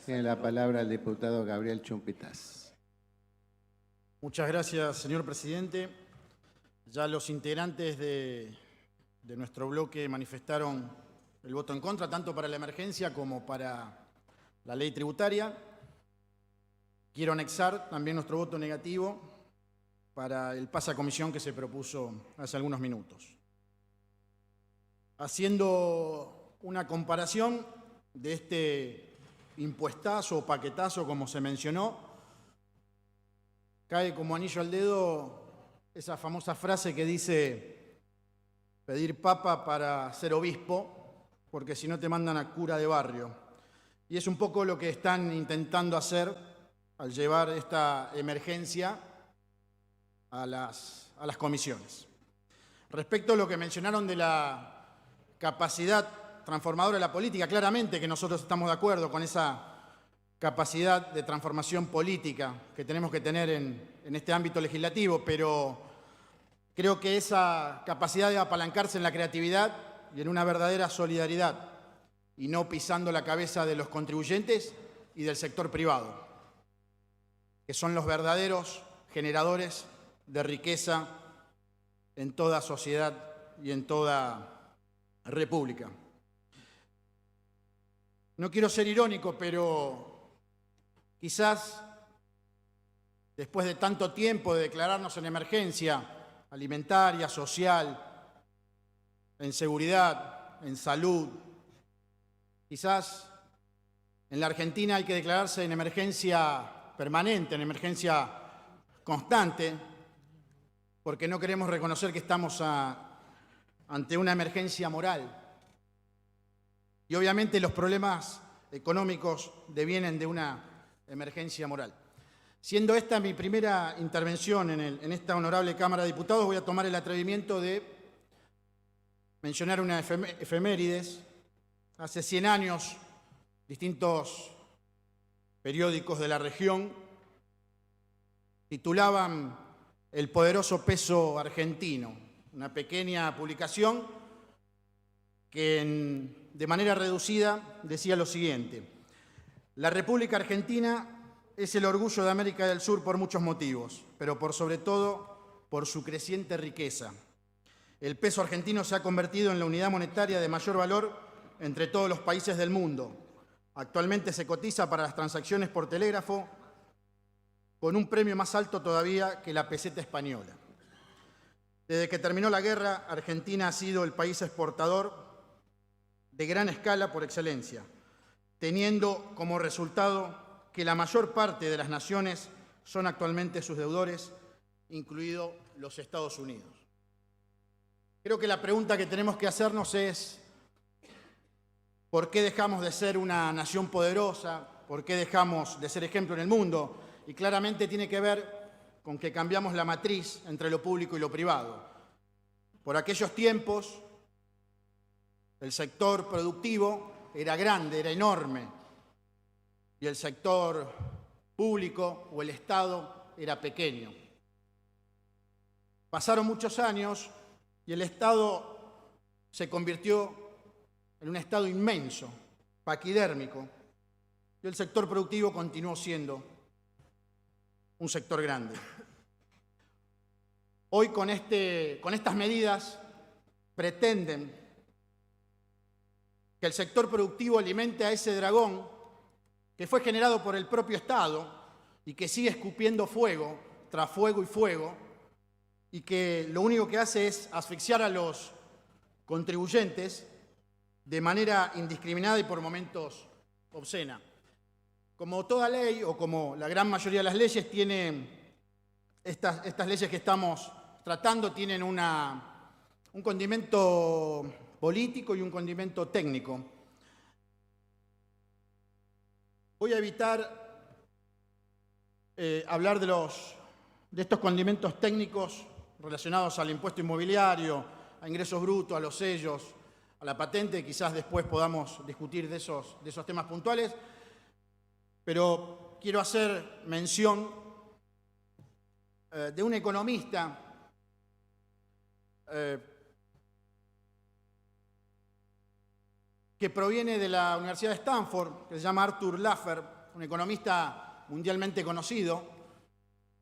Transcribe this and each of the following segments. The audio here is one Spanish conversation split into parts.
Tiene la palabra el diputado Gabriel Chumpitas. Muchas gracias, señor presidente. Ya los integrantes de nuestro bloque manifestaron el voto en contra, tanto para la emergencia como para la ley tributaria. Quiero anexar también nuestro voto negativo para el pase a comisión que se propuso hace algunos minutos. Haciendo una comparación de este impuestazo o paquetazo, como se mencionó, cae como anillo al dedo esa famosa frase que dice pedir papa para ser obispo, porque si no te mandan a cura de barrio. Y es un poco lo que están intentando hacer al llevar esta emergencia a las comisiones. Respecto a lo que mencionaron de la capacidad transformadora de la política, claramente que nosotros estamos de acuerdo con esa capacidad de transformación política que tenemos que tener en este ámbito legislativo, pero creo que esa capacidad de apalancarse en la creatividad y en una verdadera solidaridad y no pisando la cabeza de los contribuyentes y del sector privado, que son los verdaderos generadores de riqueza en toda sociedad y en toda república. No quiero ser irónico, pero quizás después de tanto tiempo de declararnos en emergencia alimentaria, social, en seguridad, en salud, quizás en la Argentina hay que declararse en emergencia permanente, en emergencia constante, porque no queremos reconocer que estamos ante una emergencia moral. Y obviamente los problemas económicos devienen de una emergencia moral. Siendo esta mi primera intervención en esta honorable Cámara de Diputados, voy a tomar el atrevimiento de mencionar una efemérides. Hace 100 años, distintos periódicos de la región titulaban El poderoso peso argentino, una pequeña publicación que de manera reducida decía lo siguiente: la República Argentina es el orgullo de América del Sur por muchos motivos, pero por sobre todo por su creciente riqueza. El peso argentino se ha convertido en la unidad monetaria de mayor valor entre todos los países del mundo. Actualmente se cotiza para las transacciones por telégrafo con un premio más alto todavía que la peseta española. Desde que terminó la guerra, Argentina ha sido el país exportador de gran escala por excelencia, teniendo como resultado que la mayor parte de las naciones son actualmente sus deudores, incluidos los Estados Unidos. Creo que la pregunta que tenemos que hacernos es: ¿por qué dejamos de ser una nación poderosa? ¿Por qué dejamos de ser ejemplo en el mundo? Y claramente tiene que ver con que cambiamos la matriz entre lo público y lo privado. Por aquellos tiempos, el sector productivo era grande, era enorme, y el sector público o el Estado era pequeño. Pasaron muchos años y el Estado se convirtió en un Estado inmenso, paquidérmico, y el sector productivo continuó siendo un sector grande. Hoy con estas medidas pretenden que el sector productivo alimente a ese dragón que fue generado por el propio Estado y que sigue escupiendo fuego tras fuego y fuego, y que lo único que hace es asfixiar a los contribuyentes de manera indiscriminada y por momentos obscena. Como toda ley, o como la gran mayoría de las leyes, estas leyes que estamos tratando tienen un condimento político y un condimento técnico. Voy a evitar hablar de estos condimentos técnicos relacionados al impuesto inmobiliario, a ingresos brutos, a los sellos, a la patente. Quizás después podamos discutir de esos temas puntuales, pero quiero hacer mención de un economista que proviene de la Universidad de Stanford, que se llama Arthur Laffer, un economista mundialmente conocido,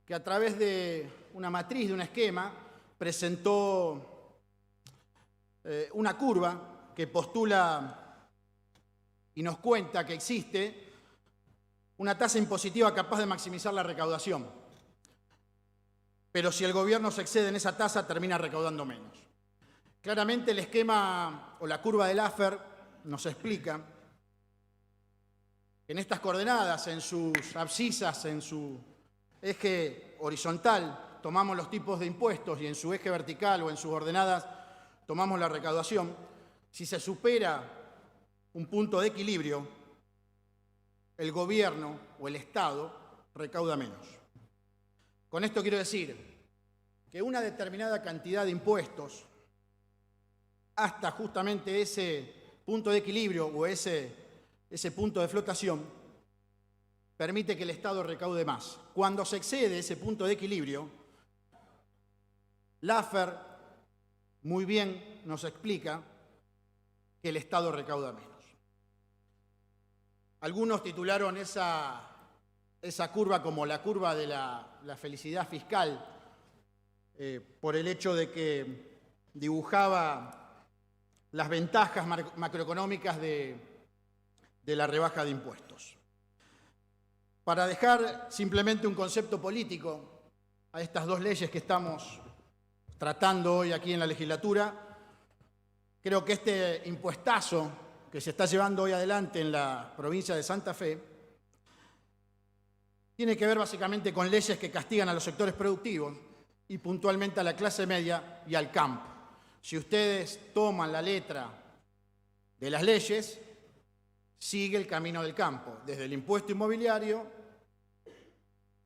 que a través de una matriz, de un esquema, presentó una curva que postula y nos cuenta que existe una tasa impositiva capaz de maximizar la recaudación. Pero si el gobierno se excede en esa tasa, termina recaudando menos. Claramente el esquema o la curva de Laffer nos explica que en estas coordenadas, en sus abscisas, en su eje horizontal, tomamos los tipos de impuestos y en su eje vertical o en sus ordenadas tomamos la recaudación. Si se supera un punto de equilibrio, el gobierno o el Estado recauda menos. Con esto quiero decir que una determinada cantidad de impuestos, hasta justamente ese punto de equilibrio o ese punto de flotación, permite que el Estado recaude más. Cuando se excede ese punto de equilibrio, Laffer muy bien nos explica que el Estado recauda menos. Algunos titularon esa curva como la curva de la felicidad fiscal, por el hecho de que dibujaba las ventajas macroeconómicas de la rebaja de impuestos. Para dejar simplemente un concepto político a estas dos leyes que estamos tratando hoy aquí en la legislatura, creo que este impuestazo que se está llevando hoy adelante en la provincia de Santa Fe tiene que ver básicamente con leyes que castigan a los sectores productivos y puntualmente a la clase media y al campo. Si ustedes toman la letra de las leyes, sigue el camino del campo, desde el impuesto inmobiliario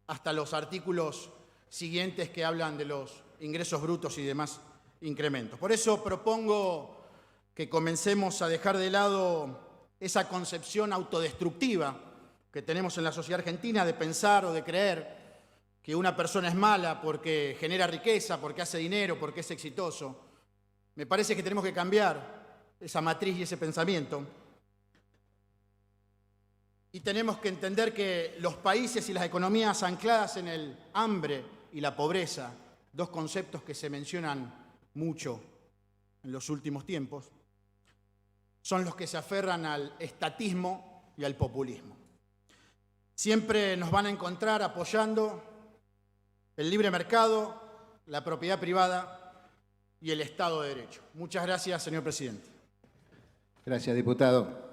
hasta los artículos siguientes que hablan de los ingresos brutos y demás incrementos. Por eso propongo que comencemos a dejar de lado esa concepción autodestructiva que tenemos en la sociedad argentina de pensar o de creer que una persona es mala porque genera riqueza, porque hace dinero, porque es exitoso. Me parece que tenemos que cambiar esa matriz y ese pensamiento. Y tenemos que entender que los países y las economías ancladas en el hambre y la pobreza, dos conceptos que se mencionan mucho en los últimos tiempos, son los que se aferran al estatismo y al populismo. Siempre nos van a encontrar apoyando el libre mercado, la propiedad privada y el Estado de Derecho. Muchas gracias, señor presidente. Gracias, diputado.